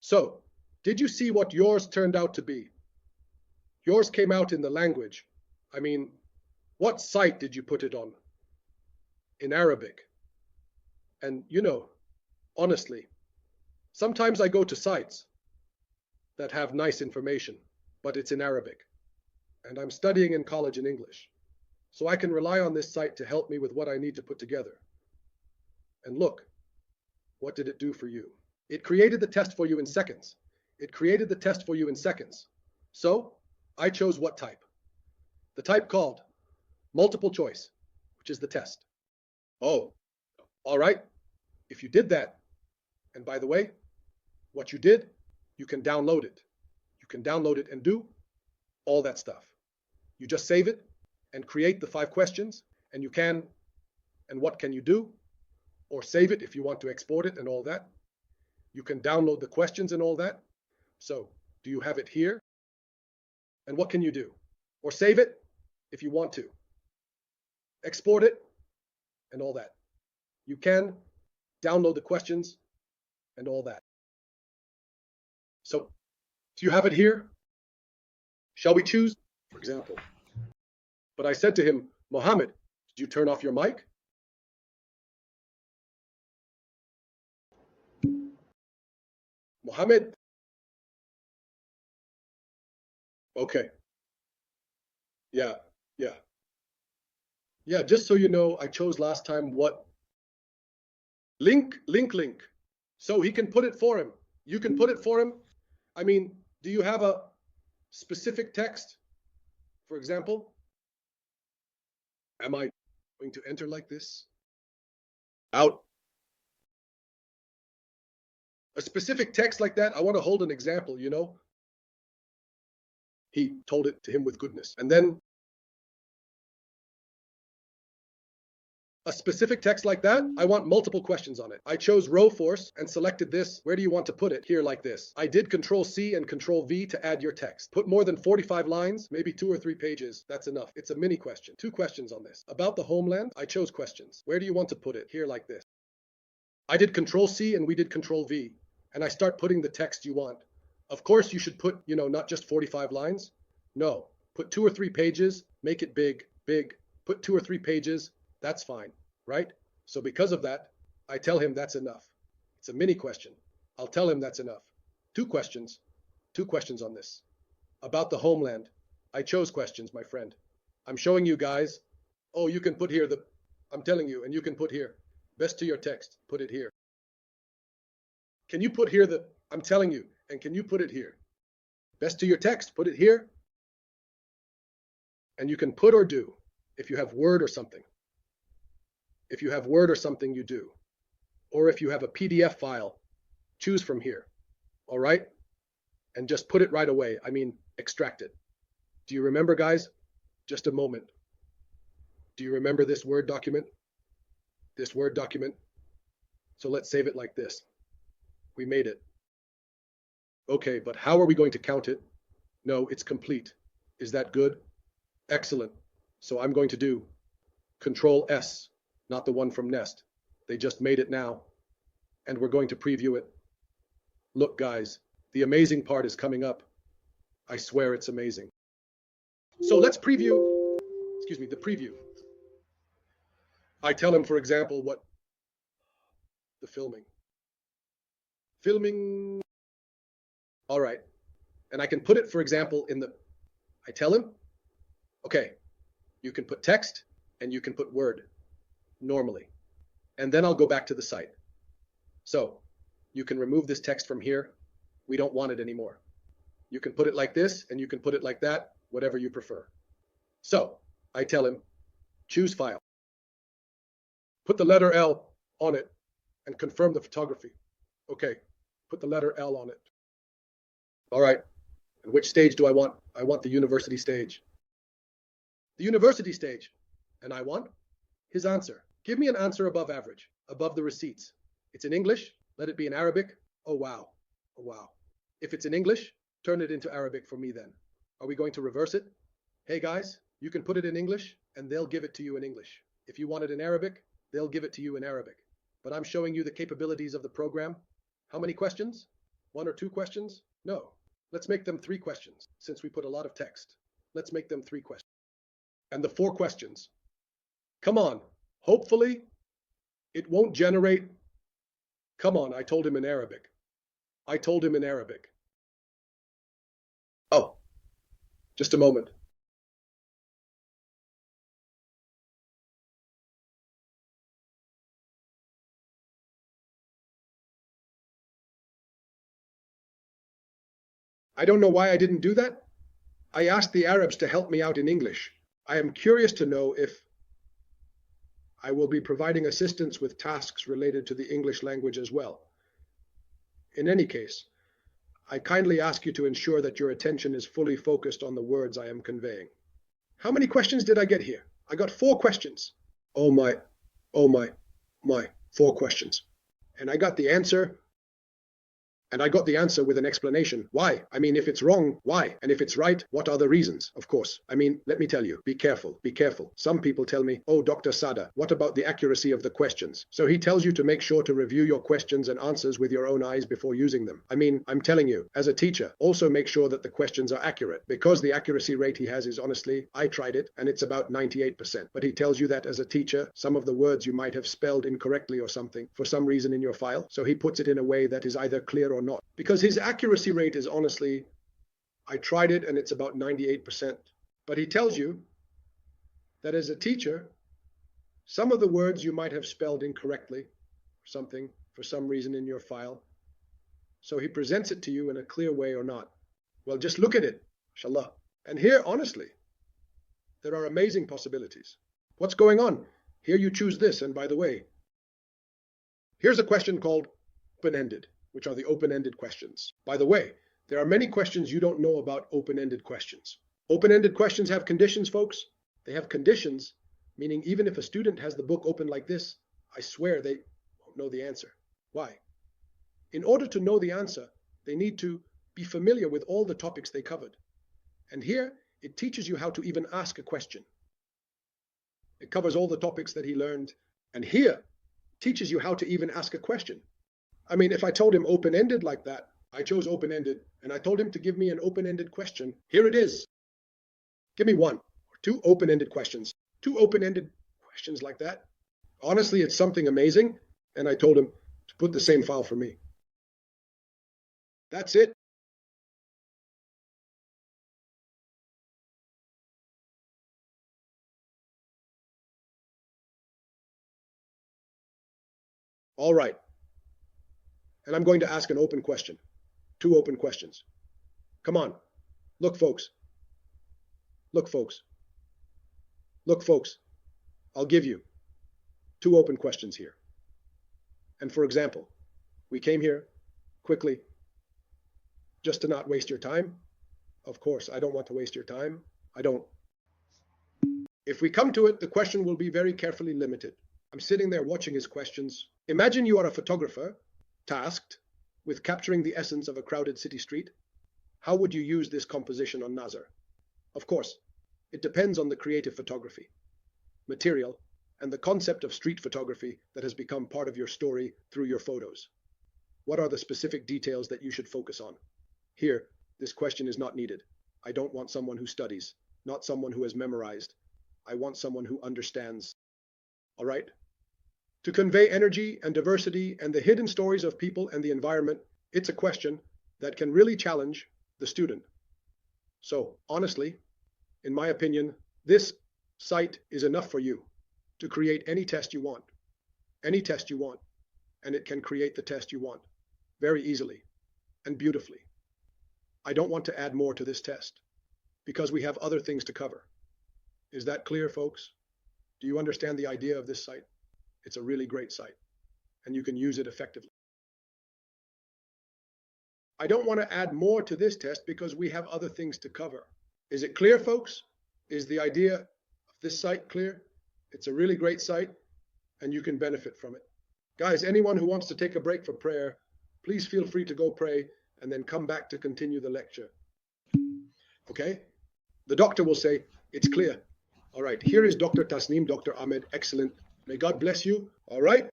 So, did you see what yours turned out to be? Yours came out in the language. I mean, what site did you put it on? In Arabic. And honestly, sometimes I go to sites that have nice information, but it's in Arabic. And I'm studying in college in English. So I can rely on this site to help me with what I need to put together. And look, what did it do for you? It created the test for you in seconds. It created the test for you in seconds. So I chose what type? The type called multiple choice, which is the test. Oh, all right. If you did that, and by the way, what you did, you can download it. You can download it and do all that stuff. You just save it and create the 5 questions, and what can you do? Or save it if you want to export it and all that. You can download the questions and all that. So, do you have it here? And what can you do? Or save it if you want to. Export it and all that. You can download the questions and all that. So, do you have it here? Shall we choose? For example. But I said to him, Mohammed, did you turn off your mic? Mohammed? Okay. Yeah, yeah. Yeah, just so you know, I chose last time what? Link. So he can put it for him. You can put it for him. I mean, do you have a specific text? For example, am I going to enter like this? Out. A specific text like that, I want to hold an example, He told it to him with goodness. And then a specific text like that, I want multiple questions on it. I chose row force and selected this. Where do you want to put it? Here like this. I did Control C and Control V to add your text. Put more than 45 lines, maybe 2 or 3 pages. That's enough. It's a mini question. 2 questions on this. About the homeland, I chose questions. Where do you want to put it? Here like this. I did Control C and we did Control V. And I start putting the text you want. Of course, you should put, not just 45 lines. No, put 2 or 3 pages, make it big. Put 2 or 3 pages. That's fine, right? So because of that, I tell him that's enough. It's a mini question. I'll tell him that's enough. 2 questions on this. About the homeland, I chose questions, my friend. I'm showing you guys. Oh, you can put here I'm telling you, and you can put here. Best to your text, put it here. Can you put here I'm telling you, and can you put it here? Best to your text, put it here. And you can put or do if you have Word or something. If you have Word or something, you do. Or if you have a PDF file, choose from here. All right? And just put it right away. I mean, extract it. Do you remember, guys? Just a moment. Do you remember this Word document? This Word document? So let's save it like this. We made it. Okay, but how are we going to count it? No, it's complete. Is that good? Excellent. So I'm going to do Control S, not the one from Nest. They just made it now. And we're going to preview it. Look, guys, the amazing part is coming up. I swear it's amazing. So let's preview, the preview. I tell him, for example, what the filming. All right. And I can put it, for example, I tell him, okay, you can put text and you can put Word normally. And then I'll go back to the site. So you can remove this text from here. We don't want it anymore. You can put it like this and you can put it like that, whatever you prefer. So I tell him, choose file. Put the letter L on it and confirm the photography. Okay, put the letter L on it. All right, and which stage do I want? I want the university stage. The university stage. And I want his answer. Give me an answer above average, above the receipts. It's in English, let it be in Arabic. Oh wow, oh wow. If it's in English, turn it into Arabic for me then. Are we going to reverse it? Hey guys, you can put it in English and they'll give it to you in English. If you want it in Arabic, they'll give it to you in Arabic. But I'm showing you the capabilities of the program. How many questions? 1 or 2 questions? No. Let's make them 3 questions. Since we put a lot of text, let's make them 3 questions. And the 4 questions. Come on. Hopefully, it won't generate. Come on, I told him in Arabic. I told him in Arabic. Oh, just a moment. I don't know why I didn't do that. I asked the Arabs to help me out in English. I am curious to know if I will be providing assistance with tasks related to the English language as well. In any case, I kindly ask you to ensure that your attention is fully focused on the words I am conveying. How many questions did I get here? I got 4 questions. Oh my, 4 questions. And I got the answer. And I got the answer with an explanation. Why? I mean, if it's wrong, why? And if it's right, what are the reasons? Of course. I mean, let me tell you, be careful, be careful. Some people tell me, oh, Dr. Sada, what about the accuracy of the questions? So he tells you to make sure to review your questions and answers with your own eyes before using them. I mean, I'm telling you, as a teacher, also make sure that the questions are accurate. Because the accuracy rate he has is honestly, I tried it, and it's about 98%. But he tells you that as a teacher, some of the words you might have spelled incorrectly or something, for some reason in your file. So he puts it in a way that is either clear or not. Because his accuracy rate is honestly, I tried it and it's about 98%. But he tells you that as a teacher, some of the words you might have spelled incorrectly or something for some reason in your file. So he presents it to you in a clear way or not. Well, just look at it, mashallah. And here, honestly, there are amazing possibilities. What's going on? Here you choose this, and by the way, here's a question called open-ended, which are the open-ended questions. By the way, there are many questions you don't know about open-ended questions. Open-ended questions have conditions, folks. They have conditions, meaning even if a student has the book open like this, I swear they won't know the answer. Why? In order to know the answer, they need to be familiar with all the topics they covered. And here, it teaches you how to even ask a question. It covers all the topics that he learned. And here, it teaches you how to even ask a question. I mean, if I told him open-ended like that, I chose open-ended, and I told him to give me an open-ended question. Here it is. Give me 1 or 2 open-ended questions. 2 open-ended questions like that. Honestly, it's something amazing, and I told him to put the same file for me. That's it. All right. And I'm going to ask an open question. 2 open questions. Come on. Look, folks. Look, folks. Look, folks. I'll give you 2 open questions here. And for example, we came here quickly just to not waste your time. Of course, I don't want to waste your time. I don't. If we come to it, the question will be very carefully limited. I'm sitting there watching his questions. Imagine you are a photographer tasked with capturing the essence of a crowded city street. How would you use this composition on Nazar? Of course, it depends on the creative photography, material, and the concept of street photography that has become part of your story through your photos. What are the specific details that you should focus on? Here, this question is not needed. I don't want someone who studies, not someone who has memorized. I want someone who understands. All right? To convey energy and diversity and the hidden stories of people and the environment, it's a question that can really challenge the student. So, honestly, in my opinion, this site is enough for you to create any test you want. Any test you want. And it can create the test you want very easily and beautifully. I don't want to add more to this test because we have other things to cover. Is that clear, folks? Do you understand the idea of this site? It's a really great site, and you can use it effectively. I don't want to add more to this test because we have other things to cover. Is it clear, folks? Is the idea of this site clear? It's a really great site, and you can benefit from it. Guys, anyone who wants to take a break for prayer, please feel free to go pray and then come back to continue the lecture. Okay? The doctor will say, it's clear. All right, here is Dr. Tasneem, Dr. Ahmed. Excellent. May God bless you. All right?